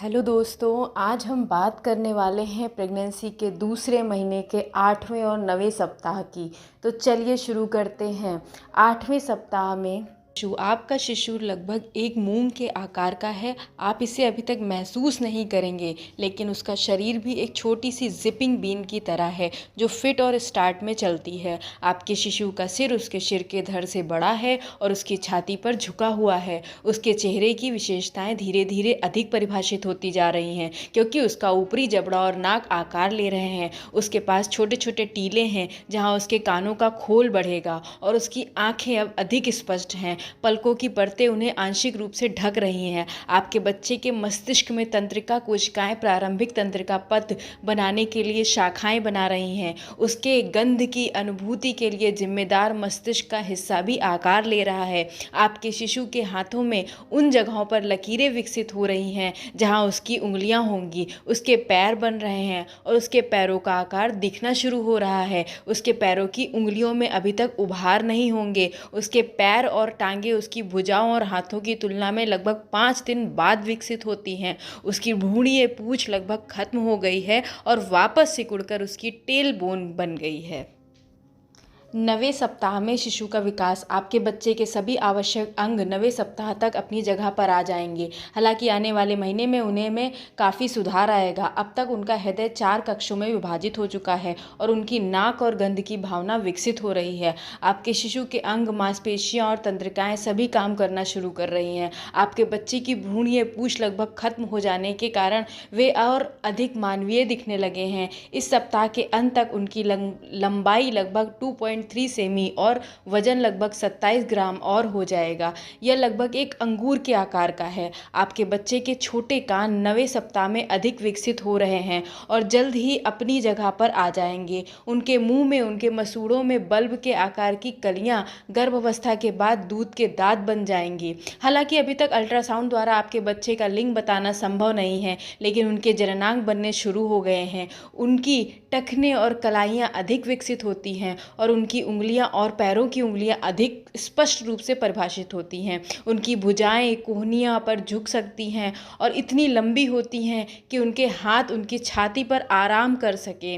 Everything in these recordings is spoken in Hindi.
हेलो दोस्तों, आज हम बात करने वाले हैं प्रेगनेंसी के दूसरे महीने के 8वें और 9वें सप्ताह की। तो चलिए शुरू करते हैं। 8वें सप्ताह में आपका शिशु लगभग एक मूंग के आकार का है। आप इसे अभी तक महसूस नहीं करेंगे, लेकिन उसका शरीर भी एक छोटी सी जिपिंग बीन की तरह है जो फिट और स्टार्ट में चलती है। आपके शिशु का सिर उसके सिर के धड़ से बड़ा है और उसकी छाती पर झुका हुआ है। उसके चेहरे की विशेषताएं धीरे धीरे अधिक परिभाषित होती जा रही हैं, क्योंकि उसका ऊपरी जबड़ा और नाक आकार ले रहे हैं। उसके पास छोटे छोटे टीले हैं जहां उसके कानों का खोल बढ़ेगा और उसकी आंखें अब अधिक स्पष्ट हैं। पलकों की परतें उन्हें आंशिक रूप से ढक रही हैं। आपके बच्चे के मस्तिष्क में तंत्रिका कोशिकाएं प्रारंभिक तंत्रिका पथ बनाने के लिए शाखाएं बना रही हैं। उसके गंध की अनुभूति के लिए जिम्मेदार मस्तिष्क का हिस्सा भी आकार ले रहा है। आपके शिशु के हाथों में उन जगहों पर लकीरें विकसित हो रही हैं जहां उसकी उंगलियां होंगी। उसके पैर बन रहे हैं और उसके पैरों का आकार दिखना शुरू हो रहा है। उसके पैरों की उंगलियों में अभी तक उभार नहीं होंगे। उसके पैर और टांगे उसकी भुजाओं और हाथों की तुलना में लगभग 5 दिन बाद विकसित होती हैं। उसकी भूणीय पूंछ लगभग खत्म हो गई है और वापस सिकुड़कर उसकी टेल बोन बन गई है। 9वें सप्ताह में शिशु का विकास। आपके बच्चे के सभी आवश्यक अंग 9वें सप्ताह तक अपनी जगह पर आ जाएंगे। हालांकि आने वाले महीने में उन्हें में काफ़ी सुधार आएगा। अब तक उनका हृदय 4 कक्षों में विभाजित हो चुका है और उनकी नाक और गंध की भावना विकसित हो रही है। आपके शिशु के अंग, मांसपेशियाँ और तंत्रिकाएँ सभी काम करना शुरू कर रही हैं। आपके बच्चे की भ्रूणीय पूंछ लगभग खत्म हो जाने के कारण वे और अधिक मानवीय दिखने लगे हैं। इस सप्ताह के अंत तक उनकी लंबाई लगभग 2.3 सेमी और वजन लगभग 27 ग्राम और हो जाएगा। यह लगभग एक अंगूर के आकार का है। आपके बच्चे के छोटे कान 9वें सप्ताह में अधिक विकसित हो रहे हैं और जल्द ही अपनी जगह पर आ जाएंगे। उनके मुंह में, उनके मसूड़ों में बल्ब के आकार की कलियां गर्भावस्था के बाद दूध के दांत बन जाएंगी। हालांकि अभी तक अल्ट्रासाउंड द्वारा आपके बच्चे का लिंग बताना संभव नहीं है, लेकिन उनके जननांग बनने शुरू हो गए हैं। उनकी टखने और कलाइयाँ अधिक विकसित होती हैं और उनकी उंगलियां और पैरों की उंगलियां अधिक स्पष्ट रूप से परिभाषित होती हैं। उनकी भुजाएं कोहनियों पर झुक सकती हैं और इतनी लंबी होती हैं कि उनके हाथ उनकी छाती पर आराम कर सके,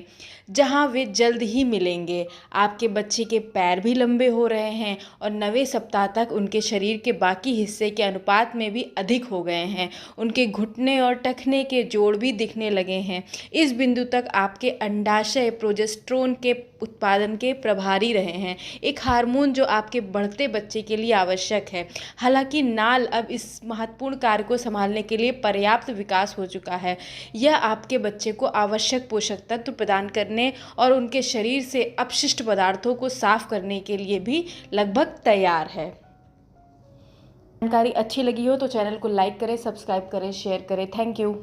जहां वे जल्द ही मिलेंगे। आपके बच्चे के पैर भी लंबे हो रहे हैं और 9वें सप्ताह तक उनके शरीर के बाकी हिस्से के अनुपात में भी अधिक हो गए हैं। उनके घुटने और टखने के जोड़ भी दिखने लगे हैं। इस बिंदु तक आपके अंडाशय प्रोजेस्टेरोन के उत्पादन के प्रभारी रहे हैं, एक हार्मोन जो आपके बढ़ते बच्चे के लिए आवश्यक है। हालांकि नाल अब इस महत्वपूर्ण कार्य को संभालने के लिए पर्याप्त विकास हो चुका है। यह आपके बच्चे को आवश्यक पोषक तत्व प्रदान करने और उनके शरीर से अपशिष्ट पदार्थों को साफ करने के लिए भी लगभग तैयार है। जानकारी अच्छी लगी हो तो चैनल को लाइक करें, सब्सक्राइब करें, शेयर करें। Thank you.